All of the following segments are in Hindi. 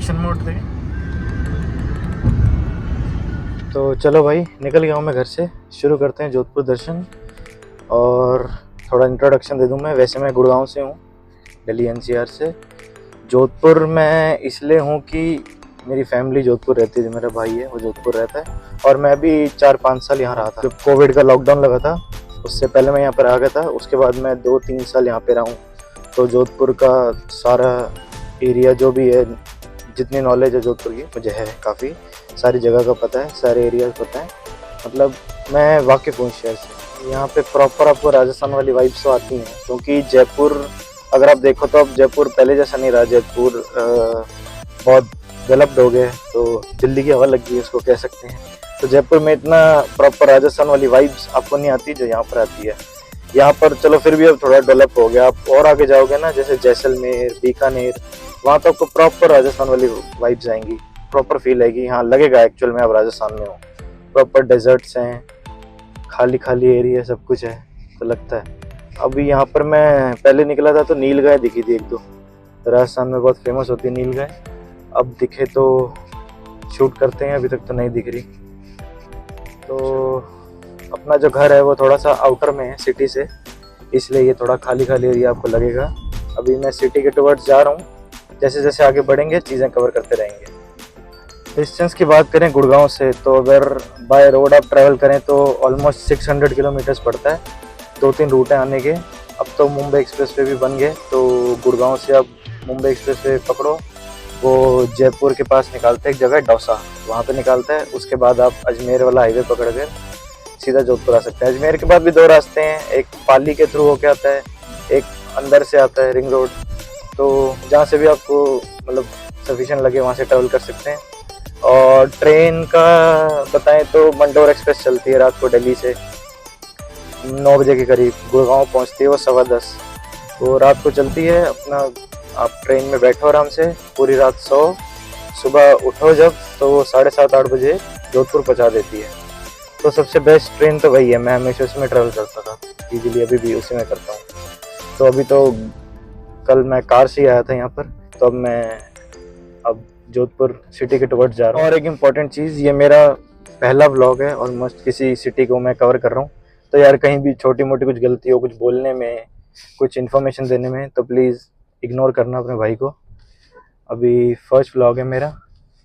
एक्शन मोड दे। तो चलो भाई, निकल गया हूँ मैं घर से। शुरू करते हैं जोधपुर दर्शन। और थोड़ा इंट्रोडक्शन दे दूँ मैं। वैसे मैं गुड़गांव से हूँ, दिल्ली एनसीआर से। जोधपुर मैं इसलिए हूँ कि मेरी फैमिली जोधपुर रहती है। जो मेरा भाई है वो जोधपुर रहता है, और मैं भी 4-5 साल यहाँ रहा था। जब कोविड का लॉकडाउन लगा था उससे पहले मैं यहाँ पर आ गया था। उसके बाद मैं 2-3 साल यहाँ पे रहा हूँ। तो जोधपुर का सारा एरिया जो भी है, जितनी नॉलेज है जोधपुर की मुझे है, काफ़ी सारी जगह का पता है, सारे एरियाज पता है। मतलब मैं वाकिफ़ हूँ शहर से। यहाँ पे प्रॉपर आपको राजस्थान वाली वाइब्स तो आती हैं, क्योंकि जयपुर अगर आप देखो तो अब जयपुर पहले जैसा नहीं रहा। जयपुर बहुत डेवलप्ड हो गया है, तो दिल्ली की हवा लग गई उसको कह सकते हैं। तो जयपुर में इतना प्रॉपर राजस्थान वाली वाइब्स आपको नहीं आती जो यहाँ पर आती है। यहाँ पर चलो फिर भी अब थोड़ा डेवलप हो गया। आप और आगे जाओगे ना, जैसे जैसलमेर, बीकानेर, वहाँ तो आपको प्रॉपर राजस्थान वाली वाइब्स आएंगी, प्रॉपर फील आएगी। हाँ, लगेगा एक्चुअल में आप राजस्थान में हो। प्रॉपर डेजर्ट्स हैं, खाली खाली एरिया, सब कुछ है, तो लगता है। अभी यहाँ पर मैं पहले निकला था तो नीलगाय दिखी थी 1-2। राजस्थान में बहुत फेमस होती है नीलगाय। अब दिखे तो शूट करते हैं, अभी तक तो नहीं दिख रही। तो अपना जो घर है वो थोड़ा सा आउटर में है सिटी से, इसलिए ये थोड़ा खाली खाली एरिया आपको लगेगा। अभी मैं सिटी के टुवर्ड्स जा रहा हूँ। जैसे जैसे आगे बढ़ेंगे चीज़ें कवर करते रहेंगे। डिस्टेंस की बात करें गुड़गांव से, तो अगर बाय रोड आप ट्रैवल करें तो ऑलमोस्ट 600 किलोमीटर्स पड़ता है। 2-3 रूट हैं आने के। अब तो मुंबई एक्सप्रेस वे भी बन गए, तो गुड़गांव से आप मुंबई एक्सप्रेस वे पकड़ो, वो जयपुर के पास निकालता है, एक जगह डौसा, वहाँ पे निकालता है। उसके बाद आप अजमेर वाला हाईवे पकड़ कर सीधा जोधपुर आ सकते हैं। अजमेर के बाद भी 2 रास्ते हैं, एक पाली के थ्रू होके आता है, एक अंदर से आता है रिंग रोड। तो जहाँ से भी आपको मतलब सफिशिएंट लगे वहाँ से ट्रैवल कर सकते हैं। और ट्रेन का बताएं तो मंडोर एक्सप्रेस चलती है रात को दिल्ली से 9 बजे के करीब, गुड़गांव पहुँचती है वो 10:15। वो रात को चलती है। अपना आप ट्रेन में बैठो आराम से, पूरी रात सो, सुबह उठो जब तो वो 7:30-8 बजे जोधपुर पहुँचा देती है। तो सबसे बेस्ट ट्रेन तो वही है। मैं हमेशा उसमें ट्रैवल करता था इजीली, अभी भी उसी में करता हूँ। तो अभी तो कल मैं कार से ही आया था यहाँ पर, तो अब मैं जोधपुर सिटी के टुवर्ड्स जा रहा हूँ। और एक इम्पॉर्टेंट चीज़, ये मेरा पहला व्लॉग है ऑलमोस्ट किसी सिटी को मैं कवर कर रहा हूँ। तो यार कहीं भी छोटी मोटी कुछ गलती हो, कुछ बोलने में, कुछ इन्फॉर्मेशन देने में, तो प्लीज़ इग्नोर करना अपने भाई को। अभी फर्स्ट व्लॉग है मेरा,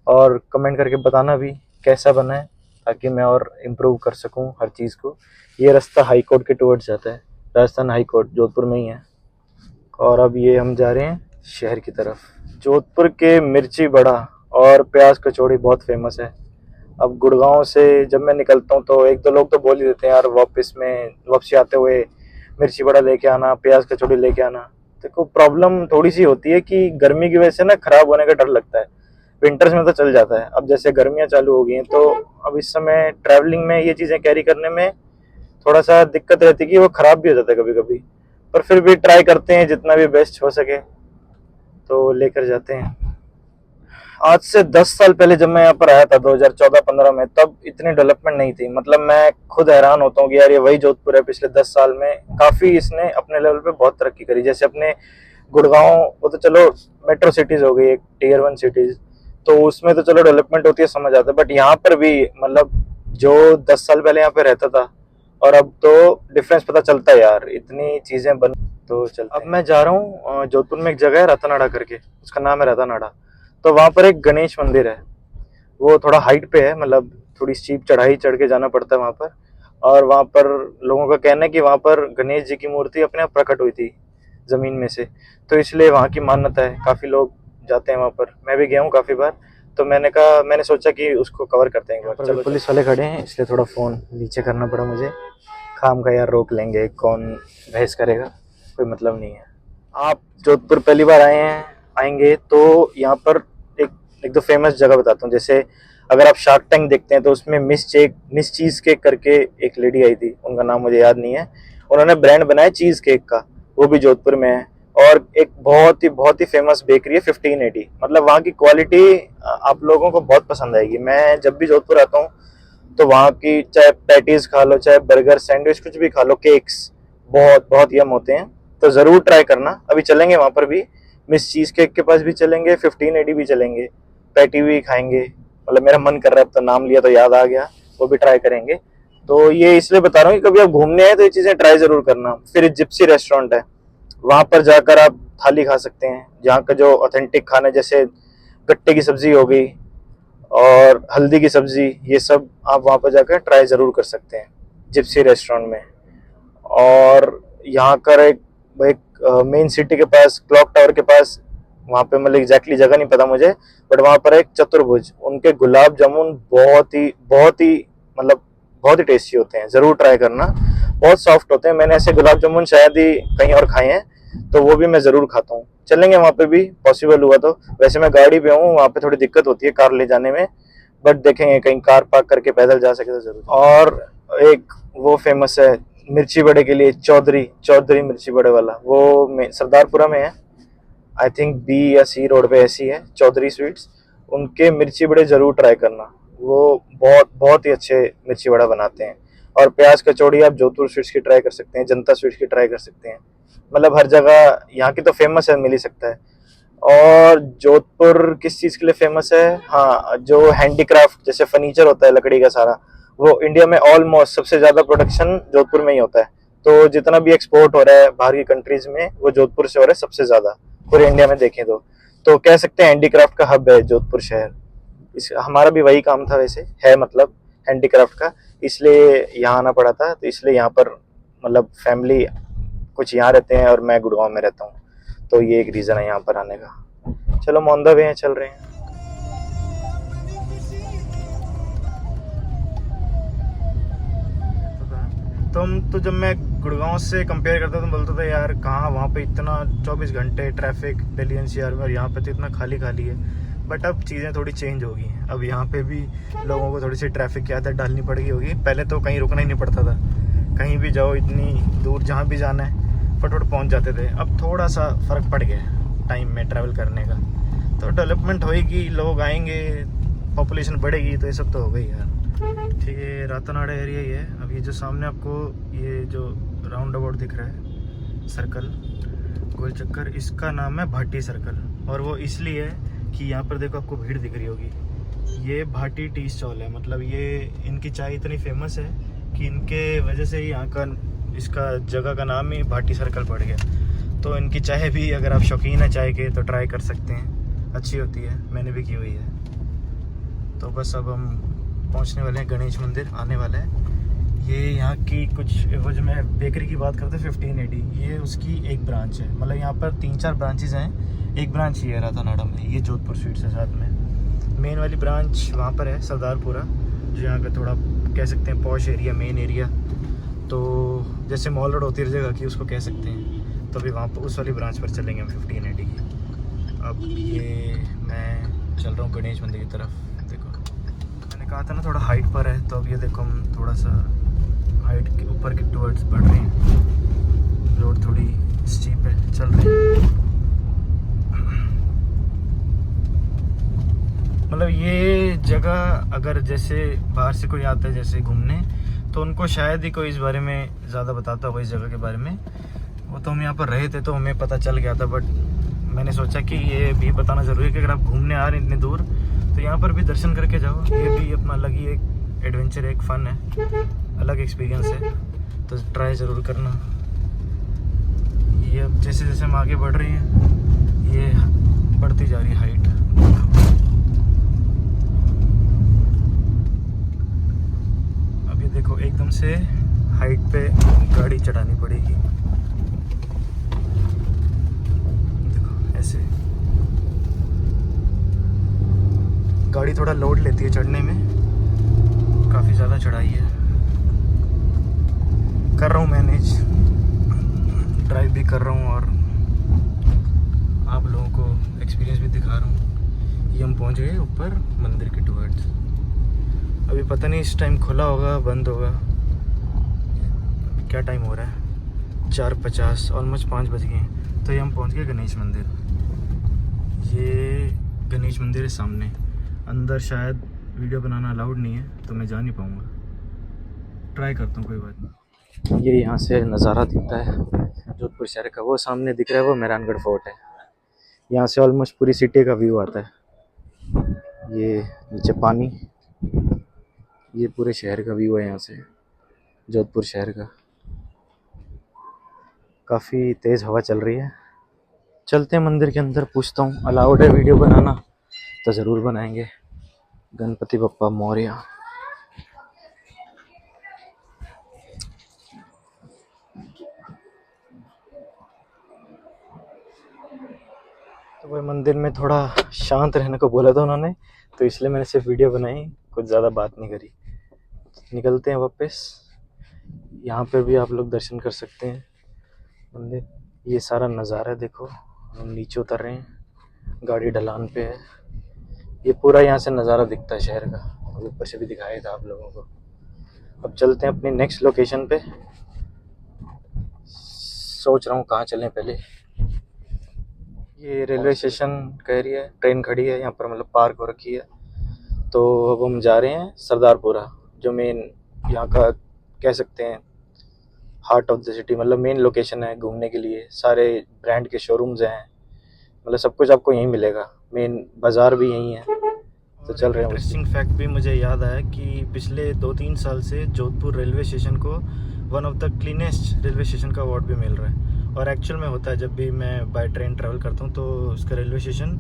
और कमेंट करके बताना भी कैसा बना है, ताकि मैं और इम्प्रूव कर सकूं हर चीज़ को। ये रास्ता हाई कोर्ट के टुवर्ड्स जाता है, राजस्थान हाई कोर्ट जोधपुर में ही है। और अब ये हम जा रहे हैं शहर की तरफ। जोधपुर के मिर्ची बड़ा और प्याज कचौड़ी बहुत फेमस है। अब गुड़गांव से जब मैं निकलता हूँ तो 1-2 लोग तो बोल ही देते हैं, यार वापसी आते हुए मिर्ची बड़ा लेके आना, प्याज कचौड़ी लेके आना। देखो प्रॉब्लम थोड़ी सी होती है कि गर्मी की वजह से ना खराब होने का डर लगता है। विंटर्स में तो चल जाता है। अब जैसे गर्मियाँ चालू हो गई हैं, तो अब इस समय ट्रैवलिंग में ये चीज़ें कैरी करने में थोड़ा सा दिक्कत रहती है कि वो ख़राब भी हो जाता है कभी कभी। पर फिर भी ट्राई करते हैं जितना भी बेस्ट हो सके तो लेकर जाते हैं। आज से 10 साल पहले जब मैं यहाँ पर आया था 2014-15 में, तब इतनी डेवलपमेंट नहीं थी। मतलब मैं खुद हैरान होता हूँ कि यार ये वही जोधपुर है। पिछले 10 साल में काफ़ी इसने अपने लेवल पे बहुत तरक्की करी। जैसे अपने गुड़गांव, वो तो चलो मेट्रो सिटीज़ हो गई, एक टियर 1 सिटीज़, तो उसमें तो चलो डेवलपमेंट होती है, समझ आता है। बट यहाँ पर भी मतलब जो 10 साल पहले यहाँ पे रहता था और अब तो डिफरेंस पता चलता है यार, इतनी चीज़ें बन। तो चलते अब मैं जा रहा हूँ जोधपुर में एक जगह है रतनाड़ा करके, उसका नाम है रतनाड़ा। तो वहाँ पर एक गणेश मंदिर है, वो थोड़ा हाइट पे है, मतलब थोड़ी स्टीप चढ़ाई चढ़ के जाना पड़ता है वहाँ पर। और वहाँ पर लोगों का कहना है कि वहाँ पर गणेश जी की मूर्ति अपने आप प्रकट हुई थी ज़मीन में से, तो इसलिए वहाँ की मान्यता है। काफ़ी लोग जाते हैं वहाँ पर, मैं भी गया हूँ काफ़ी बार। तो मैंने सोचा कि उसको कवर करते हैं एक बार। चलो, पुलिस वाले खड़े हैं इसलिए थोड़ा फ़ोन नीचे करना पड़ा मुझे। खाम का यार रोक लेंगे, कौन बहस करेगा, कोई मतलब नहीं है। आप जोधपुर पहली बार आएंगे तो यहाँ पर एक दो फेमस जगह बताता हूँ। जैसे अगर आप शार्क टैंक देखते हैं तो उसमें मिस चीज़ केक करके एक लेडी आई थी, उनका नाम मुझे याद नहीं है। उन्होंने ब्रांड बनाया चीज़ केक का, वो भी जोधपुर में है। और एक बहुत ही फेमस बेकरी है 1580। मतलब वहाँ की क्वालिटी आप लोगों को बहुत पसंद आएगी। मैं जब भी जोधपुर आता हूँ तो वहाँ की चाहे पैटीज खा लो, चाहे बर्गर, सैंडविच, कुछ भी खा लो, केक्स बहुत बहुत यम होते हैं। तो ज़रूर ट्राई करना। अभी चलेंगे वहाँ पर भी, मिस चीज़ केक के पास भी चलेंगे, 1580 भी चलेंगे। पैटी भी खाएंगे, मतलब मेरा मन कर रहा है, अब तो नाम लिया तो याद आ गया, वो भी ट्राई करेंगे। तो ये इसलिए बता रहा हूँ कि कभी आप घूमने आए तो ये चीज़ें ट्राई जरूर करना। फिर जिप्सी रेस्टोरेंट है, वहाँ पर जाकर आप थाली खा सकते हैं, जहाँ का जो ऑथेंटिक खाना, जैसे गट्टे की सब्जी हो गई और हल्दी की सब्जी, ये सब आप वहाँ पर जाकर ट्राई ज़रूर कर सकते हैं जिप्सी रेस्टोरेंट में। और यहाँ कर एक मेन सिटी के पास, क्लॉक टावर के पास, वहाँ पे मतलब एग्जैक्टली जगह नहीं पता मुझे, बट वहाँ पर एक चतुर्भुज, उनके गुलाब जामुन बहुत ही मतलब बहुत ही टेस्टी होते हैं, ज़रूर ट्राई करना, बहुत सॉफ्ट होते हैं। मैंने ऐसे गुलाब जामुन शायद ही कहीं और खाए हैं, तो वो भी मैं ज़रूर खाता हूँ। चलेंगे वहाँ पे भी, पॉसिबल हुआ तो। वैसे मैं गाड़ी पे हूँ, वहाँ पे थोड़ी दिक्कत होती है कार ले जाने में, बट देखेंगे कहीं कार पार्क करके पैदल जा सके तो ज़रूर। और एक वो फेमस है मिर्ची बड़े के लिए, चौधरी मिर्ची बड़े वाला, वो सरदारपुरा में है, आई थिंक बी या सी रोड पे ऐसी है, चौधरी स्वीट्स। उनके मिर्ची बड़े ज़रूर ट्राई करना, वो बहुत बहुत ही अच्छे मिर्ची बड़ा बनाते हैं। और प्याज कचौड़ी आप जोधपुर स्वीट्स की ट्राई कर सकते हैं, जनता स्वीट्स की ट्राई कर सकते हैं, मतलब हर जगह यहाँ की तो फेमस है, मिल ही सकता है। और जोधपुर किस चीज़ के लिए फेमस है? हाँ, जो हैंडीक्राफ्ट, जैसे फर्नीचर होता है लकड़ी का सारा, वो इंडिया में ऑलमोस्ट सबसे ज़्यादा प्रोडक्शन जोधपुर में ही होता है। तो जितना भी एक्सपोर्ट हो रहा है बाहर की कंट्रीज में, वो जोधपुर से हो रहा है सबसे ज़्यादा, पूरे इंडिया में देखें तो कह सकते हैं हैंडीक्राफ्ट का हब है जोधपुर शहर। इस हमारा भी वही काम था वैसे, है मतलब हैंडीक्राफ्ट का, इसलिए यहाँ आना पड़ा था। तो इसलिए यहाँ पर मतलब फैमिली कुछ यहाँ रहते हैं और मैं गुड़गांव में रहता हूँ, तो ये एक रीज़न है यहाँ पर आने का। चलो ऑन द वे हैं, चल रहे हैं। तो जब मैं गुड़गांव से कंपेयर करता तो बोलता था यार कहाँ, वहाँ पे इतना 24 घंटे ट्रैफिक दिल्ली एनसीआर में, और यहाँ पे तो इतना खाली खाली है। बट अब चीज़ें थोड़ी चेंज हो गई, अब यहाँ पे भी लोगों को थोड़ी सी ट्रैफिक की आदत डालनी पड़ गई होगी। पहले तो कहीं रुकना ही नहीं पड़ता था, कहीं भी जाओ इतनी दूर जहाँ भी जाना है फटाफट पहुँच जाते थे। अब थोड़ा सा फ़र्क पड़ गया टाइम में ट्रैवल करने का, तो डेवलपमेंट होएगी, लोग आएंगे, पॉपुलेशन बढ़ेगी, तो ये सब तो हो गई यार। ठीक है, रातानाडा एरिया ही है। अब ये जो सामने आपको ये जो राउंड अबाउट दिख रहा है, सर्कल, गोल चक्कर, इसका नाम है भाटी सर्कल। और वो इसलिए है कि यहाँ पर देखो आपको भीड़ दिख रही होगी, ये भाटी टी स्टॉल है। मतलब ये इनकी चाय इतनी फेमस है कि इनके वजह से ही यहाँ का, इसका जगह का नाम ही भाटी सर्कल पड़ गया। तो इनकी चाय भी, अगर आप शौकीन है चाय के, तो ट्राई कर सकते हैं, अच्छी होती है, मैंने भी की हुई है। तो बस अब हम पहुंचने वाले हैं गणेश मंदिर, आने वाला है। ये यहाँ की कुछ, वो जो मैं बेकरी की बात करते 1580, ये उसकी एक ब्रांच है। मतलब यहाँ पर 3-4 ब्रांचेज हैं, एक ब्रांच ही है रातानाडा में, ये जोधपुर स्वीट्स है साथ में। मेन वाली ब्रांच वहाँ पर है सरदारपुरा, जो यहाँ का थोड़ा कह सकते हैं पॉश एरिया, मेन एरिया, तो जैसे मॉल रोड होती है जगह की, उसको कह सकते हैं। तो अभी वहाँ पर उस वाली ब्रांच पर चलेंगे हम 1580 की। अब ये मैं चल रहा हूँ गणेश मंदिर की तरफ। देखो मैंने कहा था ना थोड़ा हाइट पर है, तो अब ये देखो हम थोड़ा सा हाइट के ऊपर के टुवर्ड्स बढ़ रहे हैं, रोड थोड़ी स्टीप है, चल रहे हैं। मतलब ये जगह अगर जैसे बाहर से कोई आता है जैसे घूमने, तो उनको शायद ही कोई इस बारे में ज़्यादा बताता होगा, इस जगह के बारे में। वो तो हम यहाँ पर रहे थे तो हमें पता चल गया था, बट मैंने सोचा कि ये भी बताना ज़रूरी है कि अगर आप घूमने आ रहे हैं इतनी दूर, तो यहाँ पर भी दर्शन करके जाओ। ये भी अपना अलग ही एक एडवेंचर, एक फ़न है, अलग एक्सपीरियंस है, तो ट्राई ज़रूर करना। ये अब जैसे जैसे हम आगे बढ़ रहे हैं, ये बढ़ती जा रही है हाइट। अब ये देखो एकदम से हाइट पे गाड़ी चढ़ानी पड़ेगी, देखो ऐसे गाड़ी थोड़ा लोड लेती है चढ़ने में, काफ़ी ज़्यादा चढ़ाई है। कर रहा हूँ मैनेज, ड्राइव भी कर रहा हूँ और आप लोगों को एक्सपीरियंस भी दिखा रहा हूँ। ये हम पहुँच गए ऊपर मंदिर के टुवर्ड्स। अभी पता नहीं इस टाइम खुला होगा बंद होगा, क्या टाइम हो रहा है, 4:50, ऑलमोस्ट 5 बज गए हैं। तो ये हम पहुँच गए गणेश मंदिर। ये गणेश मंदिर है सामने, अंदर शायद वीडियो बनाना अलाउड नहीं है, तो मैं जा नहीं पाऊँगा, ट्राई करता हूँ, कोई बात नहीं। ये यहाँ से नज़ारा दिखता है जोधपुर शहर का, वो सामने दिख रहा है वो मेहरानगढ़ फोर्ट है। यहाँ से ऑलमोस्ट पूरी सिटी का व्यू आता है। ये नीचे पानी, ये पूरे शहर का व्यू है यहाँ से, जोधपुर शहर का। काफ़ी तेज़ हवा चल रही है। चलते हैं मंदिर के अंदर, पूछता हूँ अलाउड है वीडियो बनाना, तो ज़रूर बनाएंगे। गणपति बप्पा मौर्य। तो भाई मंदिर में थोड़ा शांत रहने को बोला था उन्होंने, तो इसलिए मैंने सिर्फ वीडियो बनाई, कुछ ज़्यादा बात नहीं करी। निकलते हैं वापस। यहाँ पर भी आप लोग दर्शन कर सकते हैं मंदिर। ये सारा नज़ारा देखो। हम नीचे उतर रहे हैं, गाड़ी ढलान पे है। ये पूरा यहाँ से नज़ारा दिखता है शहर का, और ऊपर से भी दिखाया था आप लोगों को। अब चलते हैं अपनी नेक्स्ट लोकेशन पे। सोच रहा हूँ कहाँ चलें पहले। ये रेलवे स्टेशन का एरिया है, ट्रेन खड़ी है यहाँ पर, मतलब पार्क हो रखी है। तो अब हम जा रहे हैं सरदारपुरा, जो मेन यहाँ का कह सकते हैं हार्ट ऑफ द सिटी, मतलब मेन लोकेशन है घूमने के लिए। सारे ब्रांड के शोरूम्स हैं, मतलब सब कुछ आपको यहीं मिलेगा। मेन बाज़ार भी यहीं है। तो चल रहे हैं। इंटरेस्टिंग फैक्ट भी मुझे याद आया कि पिछले 2-3 साल से जोधपुर रेलवे स्टेशन को one of the cleanest railway station का अवार्ड भी मिल रहा है। और एक्चुअल में होता है, जब भी मैं बाय ट्रेन ट्रैवल करता हूँ तो उसका रेलवे स्टेशन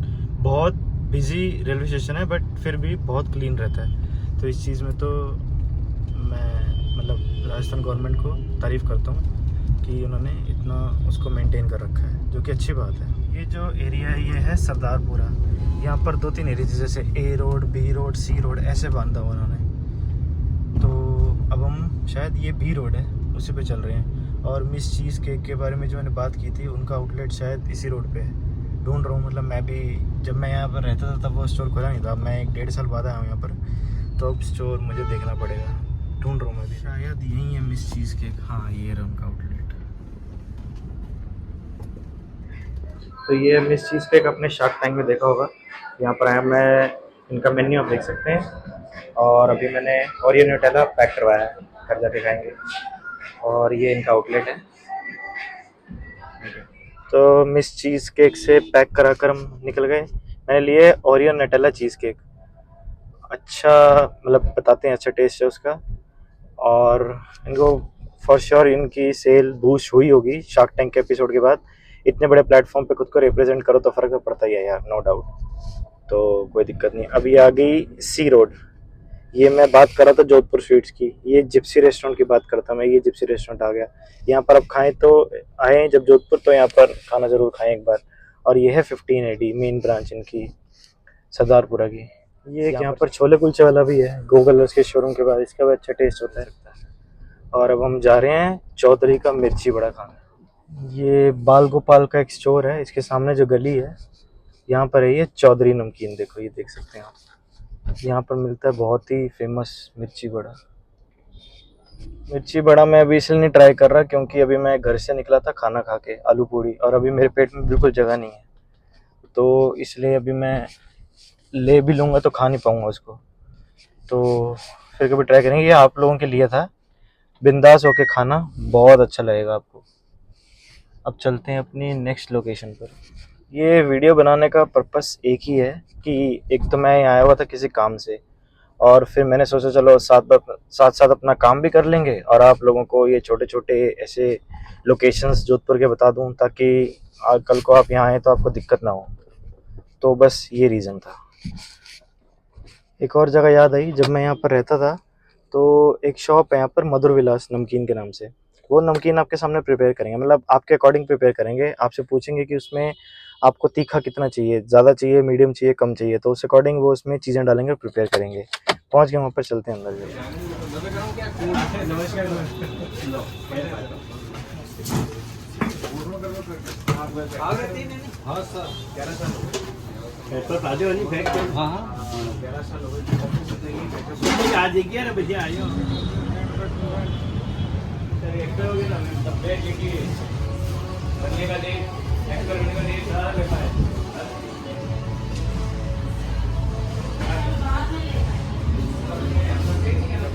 बहुत बिजी रेलवे स्टेशन है, बट फिर भी बहुत क्लीन रहता है। तो इस चीज़ में तो मैं मतलब राजस्थान गवर्नमेंट को तारीफ़ करता हूँ कि उन्होंने इतना उसको मेंटेन कर रखा है, जो कि अच्छी बात है। ये जो एरिया है ये है सरदारपुरा। यहाँ पर 2-3 एरिया जैसे ए रोड, बी रोड, सी रोड ऐसे बांधा हुआ उन्होंने। तो अब हम शायद ये बी रोड है उसी पे चल रहे हैं। और मिस चीज़ केक के बारे में जो मैंने बात की थी, उनका आउटलेट शायद इसी रोड पे है। ढूंढ रहा हूँ, मतलब मैं भी जब मैं यहाँ पर रहता था तब वो स्टोर खुला नहीं था। अब मैं 1-1.5 साल बाद आया हूँ यहाँ पर, तो अब स्टोर मुझे देखना पड़ेगा। ढूंढ रहा हूँ मैं भी। शायद यही है मिस चीज़ केक। हाँ, ये रहा उनका आउटलेट। तो ये मिस चीज़ केक अपने शार्क टैंक में देखा होगा। यहाँ पर आया मैं, इनका मेन्यू आप देख सकते हैं। और अभी मैंने ओरियो न्यूटेला पैक करवाया है, घर जाके खाएंगे। और ये इनका आउटलेट है। तो मिस चीज़ केक से पैक करा कर हम निकल गए। मैंने लिए ओरियो न्यूटेला चीज़ केक। अच्छा, मतलब बताते हैं अच्छा टेस्ट है उसका। और इनको फॉर श्योर इनकी सेल बूस्ट हुई होगी शार्क टैंक के एपिसोड के बाद। इतने बड़े प्लेटफॉर्म पे खुद को रिप्रेजेंट करो तो फ़र्क तो पड़ता ही है यार, नो डाउट। तो कोई दिक्कत नहीं। अभी आ गई सी रोड। ये मैं बात कर रहा था जोधपुर स्वीट्स की, ये जिप्सी रेस्टोरेंट की बात करता मैं। ये जिप्सी रेस्टोरेंट आ गया। यहाँ पर अब खाएं तो आए जब जोधपुर, तो यहाँ पर खाना ज़रूर खाएं एक बार। और ये है 15 AD मेन ब्रांच इनकी सरदारपुरा की। ये यहाँ पर छोले कुलचे वाला भी है, गूगल के शोरूम के बाद। इसका भी अच्छा टेस्ट होता है। और अब हम जा रहे हैं चौधरी का मिर्ची बड़ा खाना। ये बाल गोपाल का एक स्टोर है, इसके सामने जो गली है यहाँ पर है ये चौधरी नमकीन। देखो ये देख सकते हैं आप, यहाँ पर मिलता है बहुत ही फेमस मिर्ची बड़ा। मिर्ची बड़ा मैं अभी इसलिए नहीं ट्राई कर रहा क्योंकि अभी मैं घर से निकला था खाना खा के, आलू पूड़ी, और अभी मेरे पेट में बिल्कुल जगह नहीं है। तो इसलिए अभी मैं ले भी लूँगा तो खा नहीं पाऊँगा उसको। तो फिर कभी ट्राई करेंगे। ये आप लोगों के लिए था, बिंदास होके खाना, बहुत अच्छा लगेगा आपको। अब चलते हैं अपनी नेक्स्ट लोकेशन पर। ये वीडियो बनाने का पर्पस एक ही है कि एक तो मैं आया हुआ था किसी काम से, और फिर मैंने सोचा चलो साथ साथ अपना काम भी कर लेंगे और आप लोगों को ये छोटे छोटे ऐसे लोकेशंस जोधपुर के बता दूं, ताकि कल को आप यहाँ आए तो आपको दिक्कत ना हो। तो बस ये रीज़न था। एक और जगह याद आई, जब मैं यहाँ पर रहता था तो एक शॉप है यहाँ पर मधुर विलास नमकीन के नाम से। वो नमकीन आपके सामने प्रिपेयर करेंगे, मतलब आपके अकॉर्डिंग प्रिपेयर करेंगे। आपसे पूछेंगे कि उसमें आपको तीखा कितना चाहिए, ज़्यादा चाहिए, मीडियम चाहिए, कम चाहिए, तो उस अकॉर्डिंग वो उसमें चीज़ें डालेंगे और प्रिपेयर करेंगे। पहुँच गए वहाँ पर, चलते हैं अंदर। तो ताजे वाली फेंक दो। हाँ हाँ, आज देखिए ना भैया आइयो।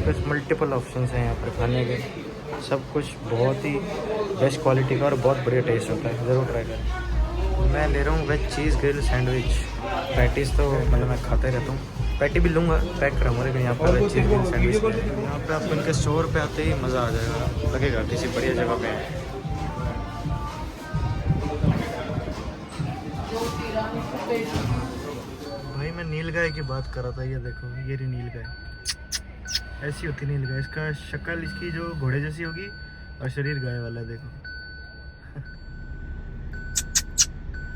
कुछ मल्टीपल ऑप्शंस हैं यहाँ पर खाने के, सब कुछ बहुत ही बेस्ट क्वालिटी का और बहुत बढ़िया टेस्ट होता है, ज़रूर ट्राई करें। मैं ले रहा हूँ वेज चीज़ ग्रिल सैंडविच। पैटीज़ तो मतलब मैं खाता ही रहता हूँ। पैटी भी लूँगा, पैक कराऊंगा, लेकिन यहाँ पर चिकन सैंडविच है। यहाँ पे आपको इनके स्टोर पे आते ही मज़ा आ जाएगा, लगेगा किसी बढ़िया जगह पे है। भाई मैं नील गाय की बात कर रहा था, ये देखो ये रही नील गाय, ऐसी होती नील गाय। इसका शक्ल इसकी जो घोड़े जैसी होगी और शरीर गाय वाला है, देखो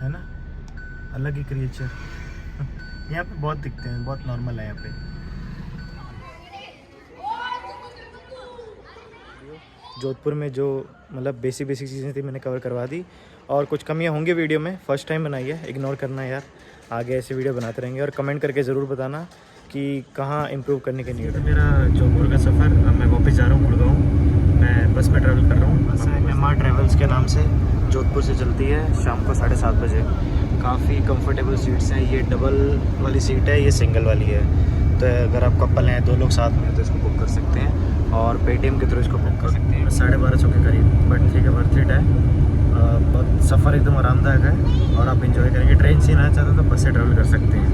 है ना, अलग ही क्रिएचर। यहाँ पे बहुत दिखते हैं, बहुत नॉर्मल है यहाँ पे। जोधपुर में जो मतलब बेसिक चीज़ें थी मैंने कवर करवा दी, और कुछ कमियाँ होंगी वीडियो में, फर्स्ट टाइम बनाई है, इग्नोर करना यार, आगे ऐसे वीडियो बनाते रहेंगे। और कमेंट करके ज़रूर बताना कि कहाँ इम्प्रूव करने की नीड है। मेरा जोधपुर का सफ़र, अब मैं वापस जा रहा हूँ गुड़गांव। मैं बस में ट्रैवल कर रहा हूँ, बस MR ट्रैवल्स के नाम से जोधपुर से चलती है शाम को 7:30 बजे। काफ़ी कंफर्टेबल सीट्स हैं, ये डबल वाली सीट है, ये सिंगल वाली है। तो अगर आप कपल हैं, 2 लोग साथ में हैं, तो इसको बुक कर सकते हैं, और पेटीएम के थ्रू इसको बुक कर सकते हैं। 1250 के करीब, बट ठीक है, वर्थ इट है। बहुत सफ़र एकदम आरामदायक है और आप इंजॉय करेंगे। ट्रेन से आना चाहते हो तो बस से ट्रैवल कर सकते हैं।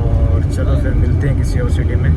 और चलो फिर मिलते हैं किसी और सिटी में।